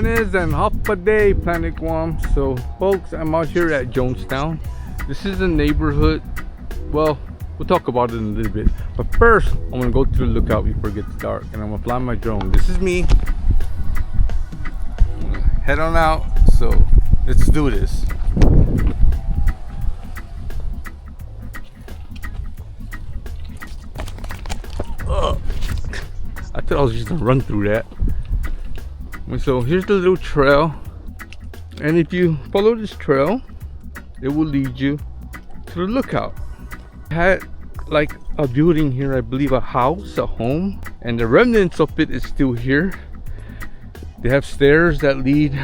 Buenas and Hapa Day, Planet Guam. So folks, I'm out here at Jonestown. This is a neighborhood. Well, we'll talk about it in a little bit, but first I'm gonna go to the lookout before it gets dark, and I'm gonna fly my drone. This is me. Head on out. So let's do this. I thought I was just gonna run through that. So here's the little trail, and if you follow this trail, it will lead you to the lookout. It had like a building here, I believe a house, a home, and the remnants of it is still here. They have stairs that lead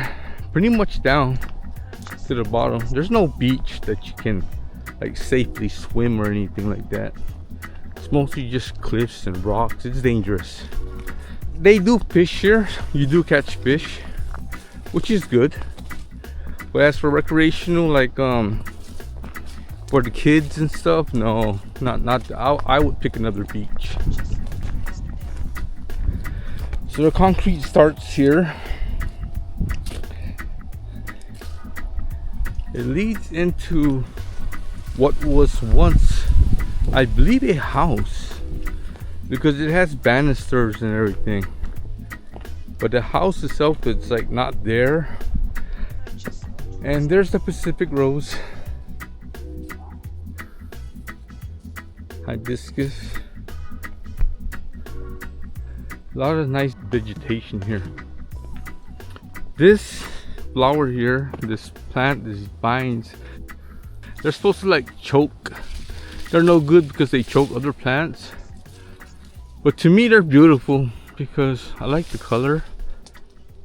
pretty much down to the bottom. There's no beach that you can like safely swim or anything like that. It's mostly just cliffs and rocks. It's dangerous. They do fish here. You do catch fish, which is good. But as for recreational, like for the kids and stuff, no, not. I would pick another beach. So the concrete starts here. It leads into what was once, I believe, a house, because it has banisters and everything, but the house itself is like not there. And there's the Pacific Rose, hibiscus, a lot of nice vegetation here. This flower here, this plant, these vines, they're supposed to like choke. They're no good because they choke other plants. But to me, they're beautiful because I like the color.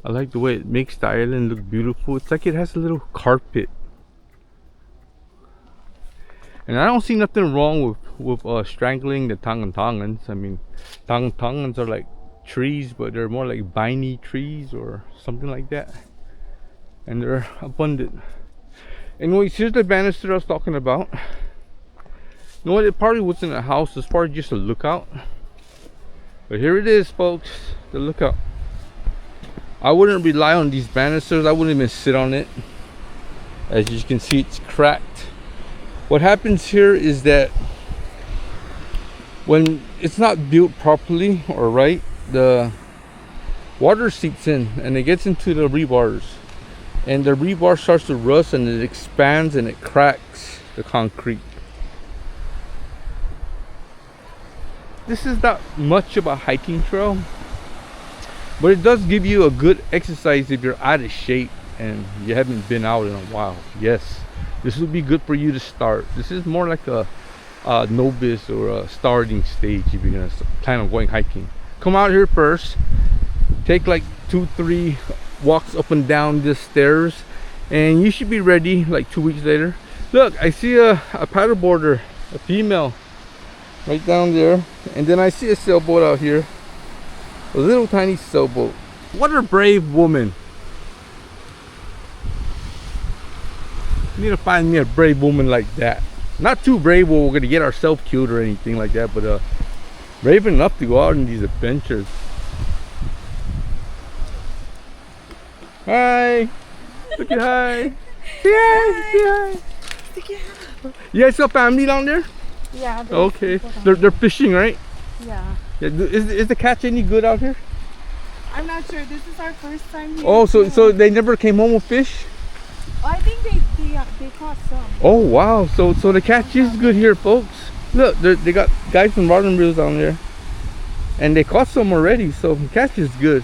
I like the way it makes the island look beautiful. It's like it has a little carpet. And I don't see nothing wrong with strangling the tangantangans. I mean, tangantangans are like trees, but they're more like viney trees or something like that. And they're abundant. Anyways, here's the banister I was talking about. You know what? It probably wasn't a house. It's probably just a lookout. But here it is, folks, the lookout. I wouldn't rely on these banisters. I wouldn't even sit on it. As you can see, it's cracked. What happens here is that when it's not built properly or right, the water seeps in and it gets into the rebars. And the rebar starts to rust and it expands and it cracks the concrete. This is not much of a hiking trail, but it does give you a good exercise if you're out of shape and you haven't been out in a while. Yes, this would be good for you to start. This is more like a novice or a starting stage if you're gonna plan on going hiking. Come out here first, take like 2-3 walks up and down the stairs, and you should be ready like 2 weeks later. Look, I see a paddleboarder, a female, right down there, and then I see a sailboat out here, a little tiny sailboat. What a brave woman. I need to find me a brave woman like that. Not too brave where we're gonna get ourselves killed or anything like that, but brave enough to go out on these adventures. Hi. Look at hi. Say hi. Say hi. You guys got family down there? Yeah. Okay. They're fishing, right? Yeah. Is the catch any good out here? I'm not sure. This is our first time here. Oh, so they never came home with fish? I think they caught some. Oh wow. So the catch is good here, folks. Look, they got guys from rod and reels down there, and they caught some already. So the catch is good.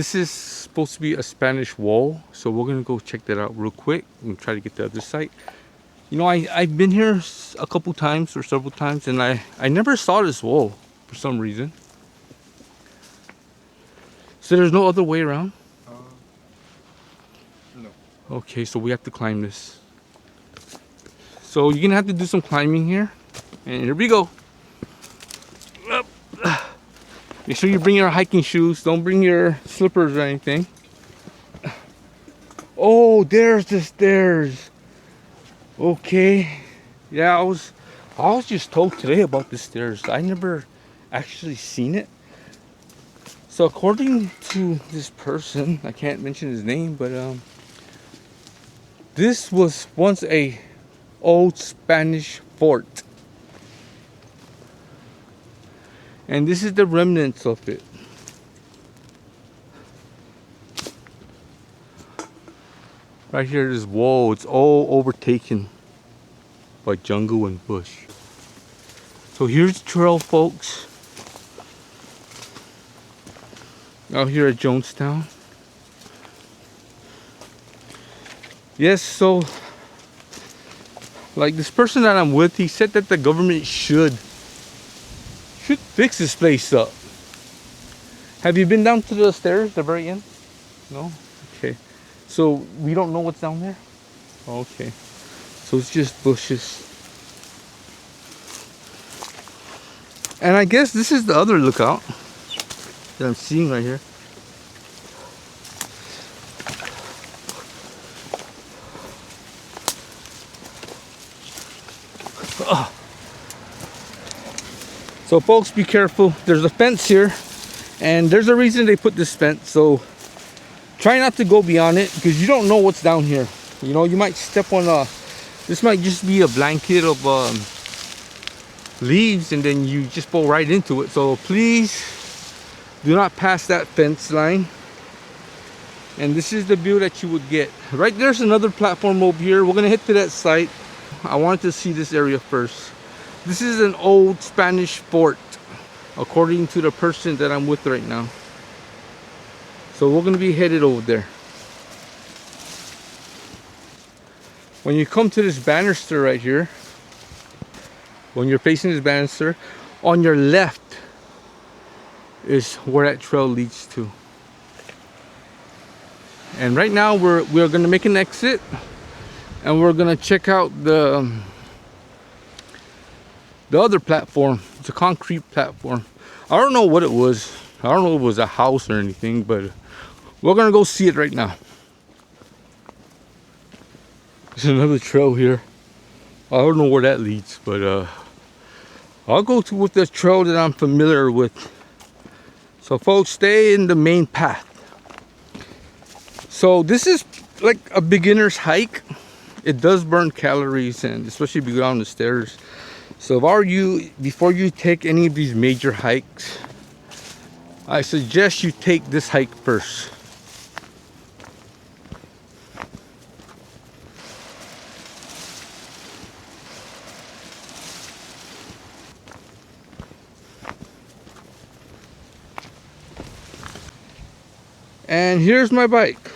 This is supposed to be a Spanish wall, so we're gonna go check that out real quick and try to get the other side. You know, I've been here a couple times or several times, and I never saw this wall for some reason. So there's no other way around? No. Okay, so we have to climb this. So you're gonna have to do some climbing here. And here we go. Up. Make sure you bring your hiking shoes. Don't bring your slippers or anything. Oh, there's the stairs. Okay. Yeah, I was just told today about the stairs. I never actually seen it. So according to this person, I can't mention his name, but this was once a old Spanish fort. And this is the remnants of it. Right here, this wall, it's all overtaken by jungle and bush. So here's the trail, folks. Out here at Jonestown. Yes, so like this person that I'm with, he said that the government should fix this place up. Have you been down to the stairs, the very end? No? Okay. So we don't know what's down there? Okay. So it's just bushes. And I guess this is the other lookout that I'm seeing right here. Oh. So folks, be careful. There's a fence here, and there's a reason they put this fence. So try not to go beyond it, because you don't know what's down here. You know, you might step on this might just be a blanket of leaves, and then you just fall right into it. So please do not pass that fence line. And this is the view that you would get. Right there's another platform over here. We're gonna head to that site. I wanted to see this area first. This is an old Spanish fort, according to the person that I'm with right now. So we're gonna be headed over there. When you come to this banister right here, when you're facing this banister, on your left is where that trail leads to. And right now we're gonna make an exit, and we're gonna check out the other platform. It's a concrete platform. I don't know what it was. I don't know if it was a house or anything, but we're gonna go see it right now. There's another trail here. I don't know where that leads, but I'll go with the trail that I'm familiar with. So folks, stay in the main path. So this is like a beginner's hike. It does burn calories, and especially if you go down the stairs. So if I were you, before you take any of these major hikes, I suggest you take this hike first. And here's my bike.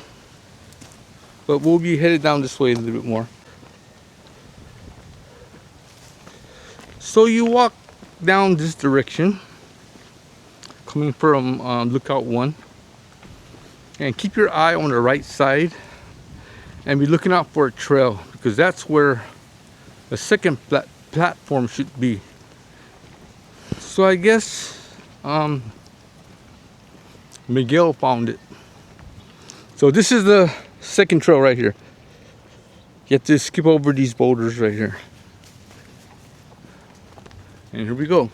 But we'll be headed down this way a little bit more. So you walk down this direction, coming from lookout 1, and keep your eye on the right side, and be looking out for a trail, because that's where the second platform should be. So I guess Miguel found it. So this is the second trail right here. You have to skip over these boulders right here. And here we go.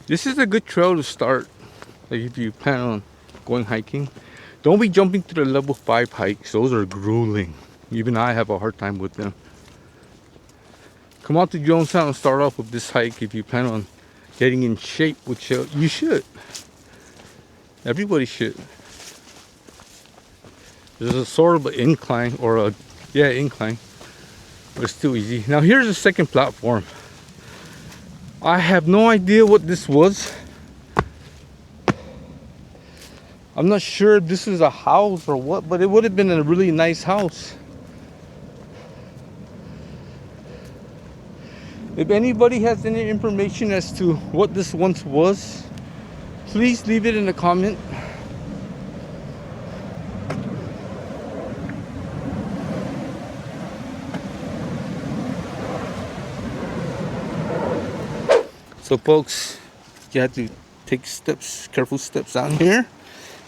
This is a good trail to start. Like if you plan on going hiking. Don't be jumping to the level 5 hikes. Those are grueling. Even I have a hard time with them. Come out to Jonestown and start off with this hike if you plan on getting in shape, which you should. Everybody should. There's a sort of an incline, or a incline, but it's too easy. Now here's the second platform. I have no idea what this was. I'm not sure if this is a house or what, but it would have been a really nice house. If anybody has any information as to what this once was, please leave it in the comment. So folks, you have to take steps, careful steps down here.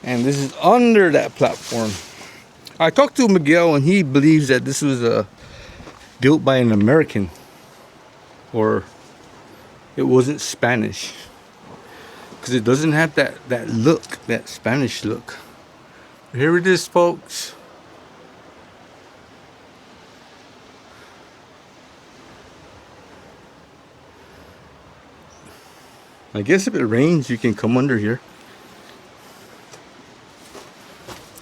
And this is under that platform. I talked to Miguel and he believes that this was built by an American, or it wasn't Spanish, because it doesn't have that look, that Spanish look. Here it is, folks. I guess if it rains, you can come under here.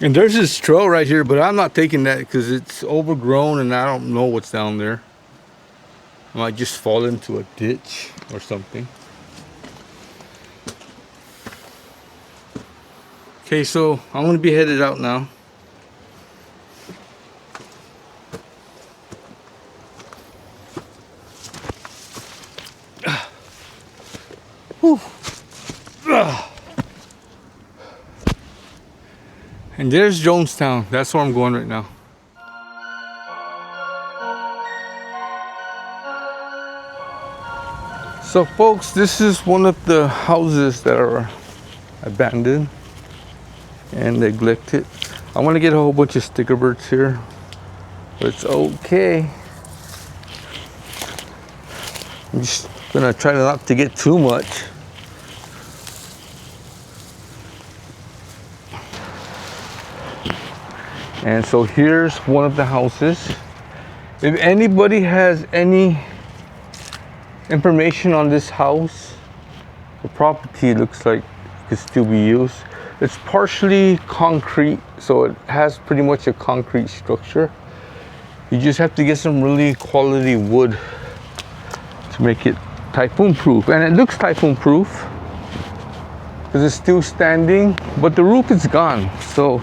And there's this trail right here, but I'm not taking that because it's overgrown and I don't know what's down there. I might just fall into a ditch or something. Okay, so I'm gonna be headed out now. And there's Jonestown. That's where I'm going right now. So folks, this is one of the houses that are abandoned and neglected. I want to get a whole bunch of sticker birds here, but it's okay. I'm just gonna try not to get too much. And so here's one of the houses. If anybody has any information on this house, the property looks like it could still be used. It's partially concrete, so it has pretty much a concrete structure. You just have to get some really quality wood to make it typhoon proof. And it looks typhoon proof because it's still standing, but the roof is gone. So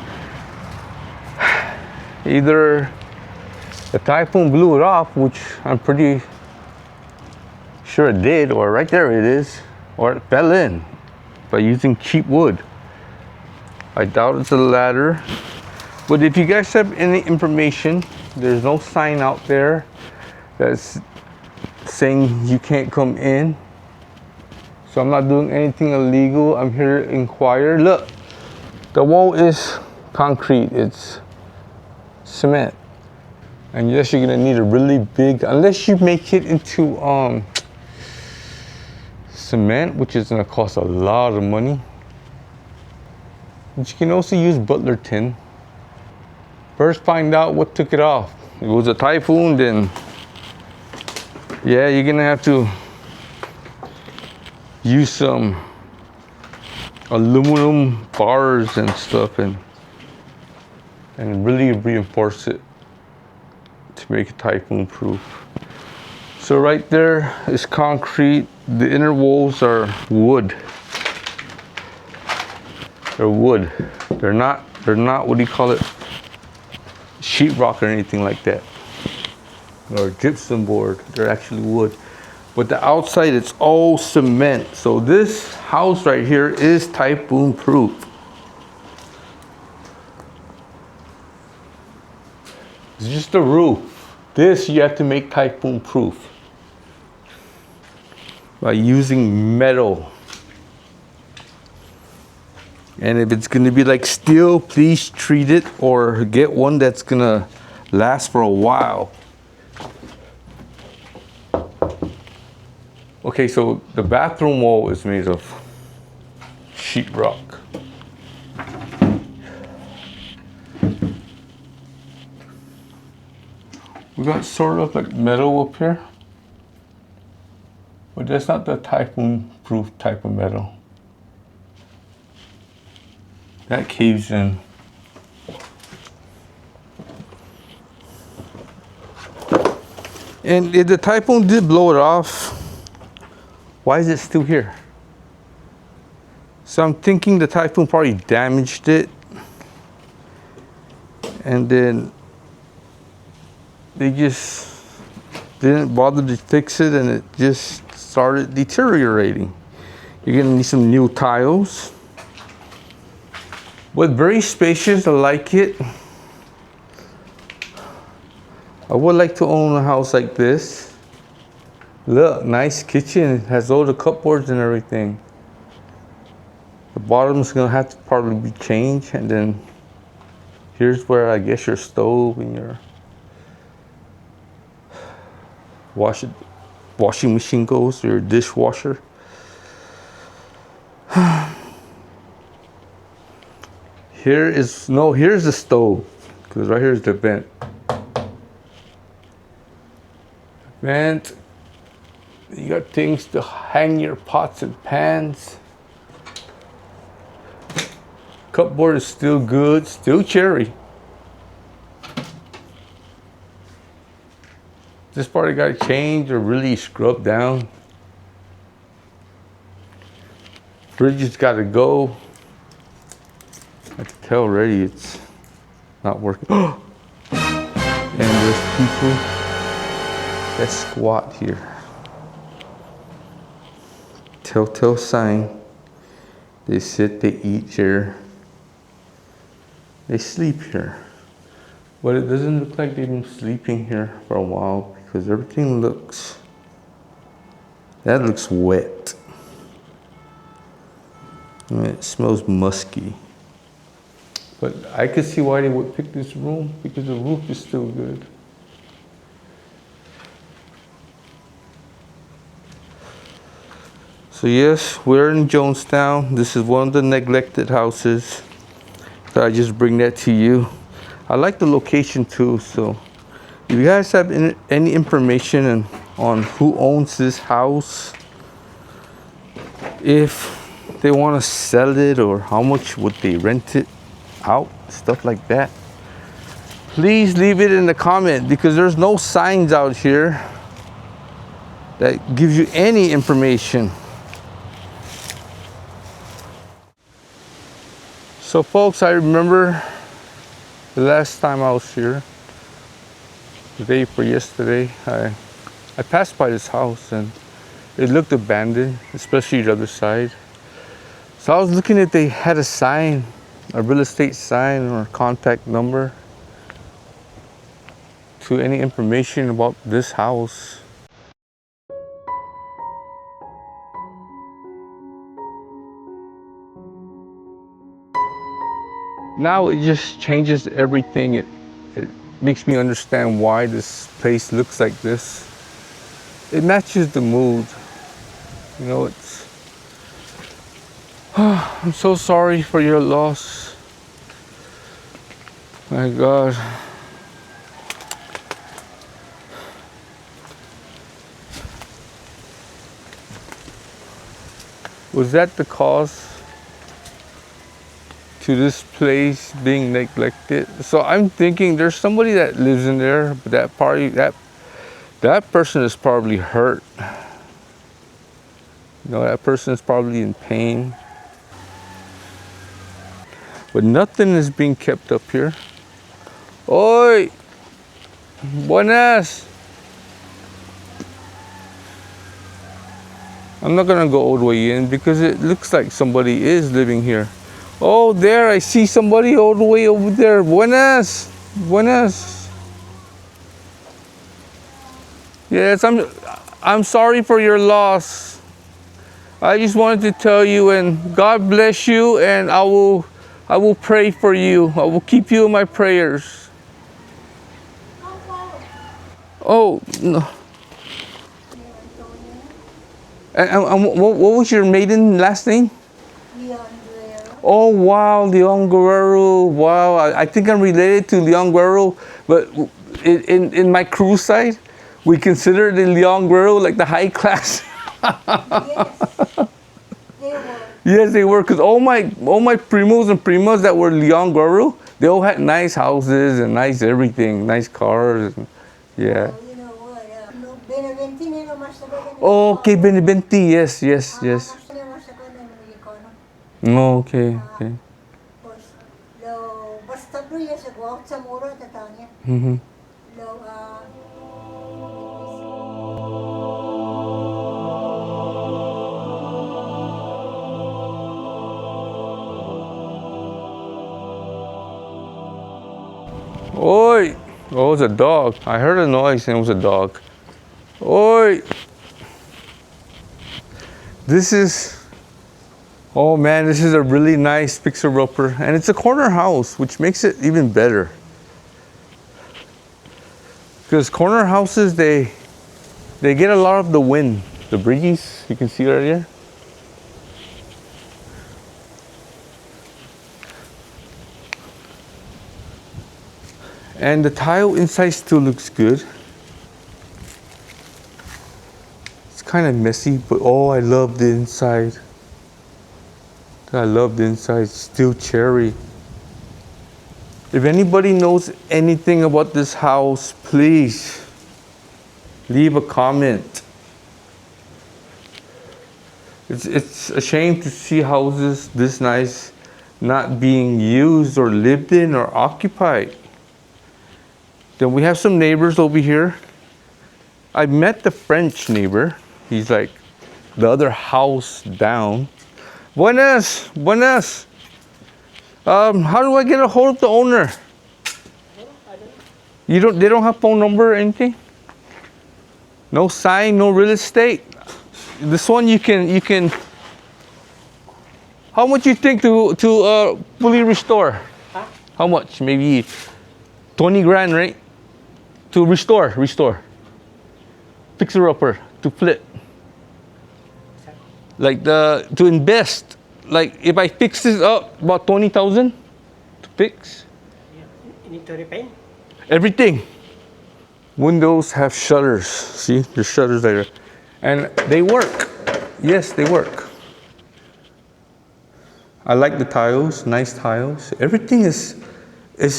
either the typhoon blew it off, which I'm pretty sure it did, or right there it is, or it fell in by using cheap wood. I doubt it's a ladder, but if you guys have any information, there's no sign out there that's saying you can't come in, so I'm not doing anything illegal. I'm here to inquire. Look, the wall is concrete, it's cement, and yes, you're gonna need a really big, unless you make it into cement, which is gonna cost a lot of money. But you can also use Butler tin. First, find out what took it off. If it was a typhoon, then yeah, you're gonna have to use some aluminum bars and stuff and really reinforce it to make it typhoon proof. So right there is concrete. The inner walls are wood. They're wood. They're not what do you call it? Sheetrock or anything like that. Or gypsum board. They're actually wood. But the outside, it's all cement. So this house right here is typhoon proof. It's just a roof. This you have to make typhoon proof by using metal. And if it's gonna be like steel, please treat it or get one that's gonna last for a while. Okay, so the bathroom wall is made of sheetrock. We got sort of like metal up here, but that's not the typhoon proof type of metal. That caves in. And if the typhoon did blow it off, Why is it still here? So I'm thinking the typhoon probably damaged it. And then they just didn't bother to fix it, and it just started deteriorating. You're gonna need some new tiles. But very spacious, I like it. I would like to own a house like this. Look, nice kitchen. It has all the cupboards and everything. The bottom's gonna have to probably be changed, and then here's where I guess your stove and your washing machine goes, your dishwasher. Here's the stove, because right here is the vent. Vent. You got things to hang your pots and pans. Cupboard is still good, still cherry. This part I gotta change or really scrub down. Fridge has gotta go. I can tell already it's not working. And there's people that squat here. Telltale sign. They sit, they eat here. They sleep here. But it doesn't look like they've been sleeping here for a while, because everything looks wet. And it smells musky. But I could see why they would pick this room, because the roof is still good. So yes, we're in Jonestown. This is one of the neglected houses. So I just bring that to you. I like the location too, so if you guys have any information on who owns this house, if they want to sell it or how much would they rent it out, stuff like that, please leave it in the comment, because there's no signs out here that gives you any information. So folks, I remember the last time I was here, the day for yesterday, I passed by this house and it looked abandoned, especially the other side. So I was looking if they had a sign, a real estate sign or contact number to any information about this house. Now it just changes everything. It makes me understand why this place looks like this. It matches the mood. You know, it's... I'm so sorry for your loss. My God. Was that the cause to this place being neglected? So I'm thinking there's somebody that lives in there, but that person is probably hurt. You know, that person is probably in pain. But nothing is being kept up here. Oi! Buenas! I'm not gonna go all the way in because it looks like somebody is living here. Oh, there, I see somebody all the way over there. Buenas! Buenas! Yes, I'm sorry for your loss. I just wanted to tell you, and God bless you, and I will pray for you. I will keep you in my prayers. Oh, no. And what was your maiden last name? Oh, wow, Jones Guerrerro. Wow, I think I'm related to Jones Guerrerro, but in my crew side, we consider the Jones Guerrerro like the high class. Yes, they were, because all my primos and primas that were Jones Guerrerro, they all had nice houses and nice everything, nice cars. And, yeah. Okay, Benibenti. Yes, yes, yes. Okay, okay. Mm-hmm. Oi! Oh, it was a dog. I heard a noise and it was a dog. Oi! This is, oh man, this is a really nice fixer-upper. And it's a corner house, which makes it even better. Because corner houses, they get a lot of the wind. The breeze, you can see right here. And the tile inside still looks good. It's kind of messy, but oh, I love the inside. I love the inside, still cherry. If anybody knows anything about this house, please leave a comment. It's a shame to see houses this nice not being used or lived in or occupied. Then we have some neighbors over here. I met the French neighbor. He's like the other house down. Buenas, buenas. How do I get a hold of the owner? They don't have phone number or anything? No sign, no real estate. This one you can. How much you think to fully restore? Huh? How much? Maybe 20 grand, right? To restore. Fixer-upper, to flip. Like to invest. Like if I fix this up, about 20,000 to fix. Yeah. You need to repaint? Everything. Windows have shutters. See, there's shutters there. And they work. Yes, they work. I like the tiles, nice tiles. Everything is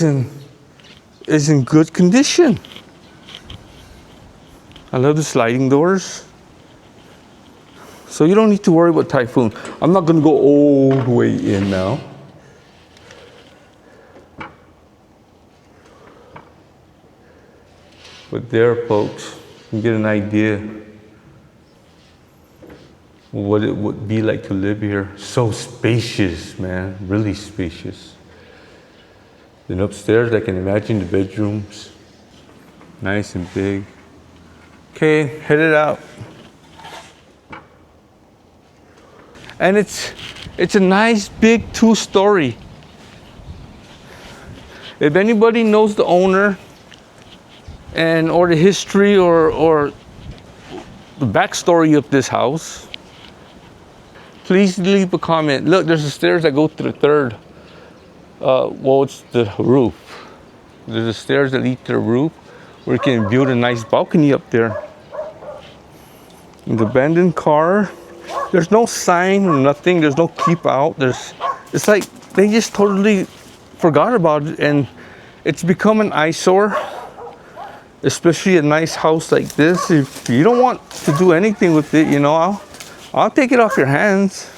in good condition. I love the sliding doors. So you don't need to worry about typhoon. I'm not gonna go all the way in now. But there, folks, you get an idea what it would be like to live here. So spacious, man, really spacious. Then upstairs, I can imagine the bedrooms, nice and big. Okay, headed out. And it's a nice big 2-story. If anybody knows the owner and or the history or the backstory of this house, please leave a comment. Look, there's the stairs that go to the third. Well, it's the roof. There's the stairs that lead to the roof where you can build a nice balcony up there. And the abandoned car. There's no sign or nothing. There's no keep out. It's like they just totally forgot about it, and it's become an eyesore. Especially a nice house like this. If you don't want to do anything with it, you know, I'll take it off your hands.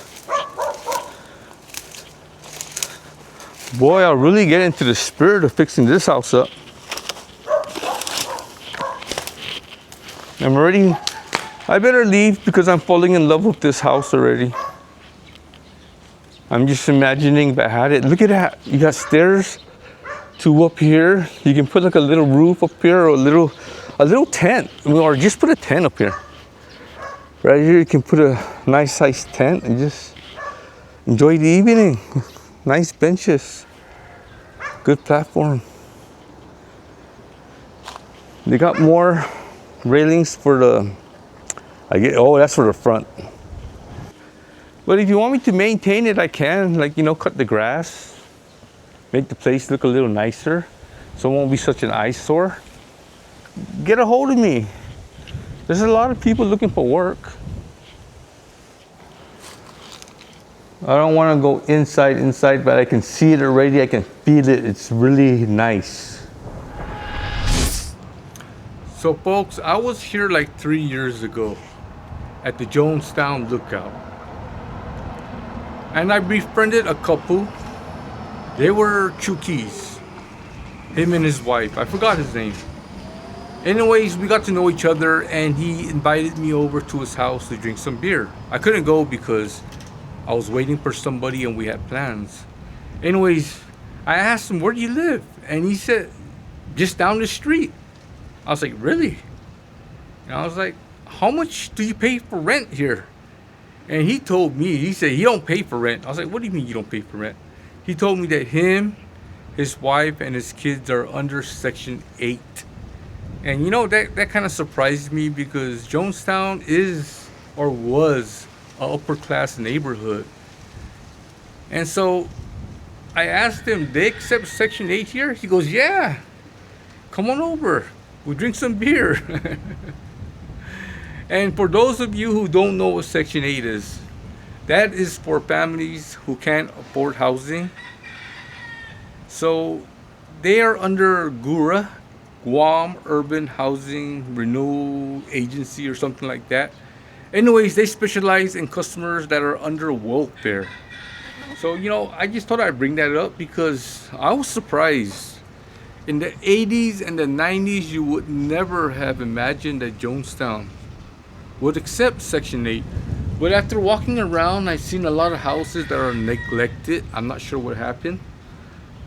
Boy, I'll really get into the spirit of fixing this house up. I better leave because I'm falling in love with this house already. I'm just imagining if I had it. Look at that. You got stairs to up here. You can put like a little roof up here or a little tent. Or just put a tent up here. Right here you can put a nice sized tent and just enjoy the evening. Nice benches. Good platform. They got more railings for the oh, that's for the front. But if you want me to maintain it, I can. Like, you know, cut the grass. Make the place look a little nicer. So it won't be such an eyesore. Get a hold of me. There's a lot of people looking for work. I don't want to go inside, but I can see it already. I can feel it. It's really nice. So folks, I was here like 3 years ago. at the Jonestown lookout. And I befriended a couple. They were Chukis. Him and his wife. I forgot his name. Anyways, we got to know each other and he invited me over to his house to drink some beer. I couldn't go because I was waiting for somebody and we had plans. Anyways, I asked him, where do you live? And he said, just down the street. I was like, really? And I was like, how much do you pay for rent here? And he told me, he said he don't pay for rent. I was like, what do you mean you don't pay for rent? He told me that him, his wife, and his kids are under Section 8. And you know, that kind of surprised me because Jonestown is or was an upper class neighborhood. And so I asked him, they accept Section 8 here? He goes, yeah, come on over. We'll drink some beer. And for those of you who don't know what Section 8 is, that is for families who can't afford housing. So they are under GURA, Guam Urban Housing Renewal Agency or something like that. Anyways, they specialize in customers that are under welfare. So, you know, I just thought I'd bring that up because I was surprised. In the 80s and the 90s, you would never have imagined that Jonestown would accept Section 8. But after walking around, I've seen a lot of houses that are neglected. I'm not sure what happened.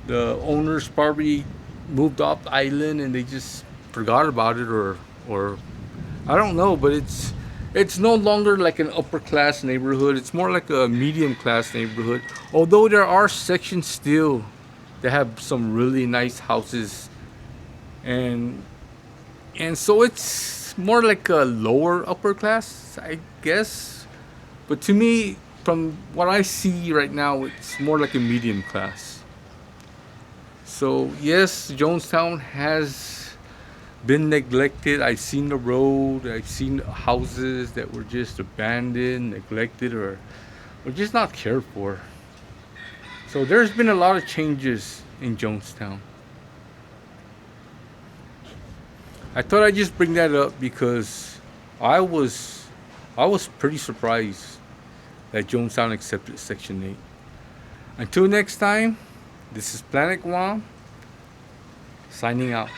The owners probably moved off the island and they just forgot about it or I don't know, but it's no longer like an upper class neighborhood. It's more like a medium class neighborhood. Although there are sections still that have some really nice houses, and so it's more like a lower upper class, I guess. But to me, from what I see right now, it's more like a medium class. So yes, Jonestown has been neglected. I've seen the road. I've seen houses that were just abandoned, neglected, or just not cared for. So there's been a lot of changes in Jonestown. I thought I'd just bring that up because I was pretty surprised that Jonestown accepted Section 8. Until next time, this is Planet Guam, signing out.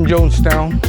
Jonestown.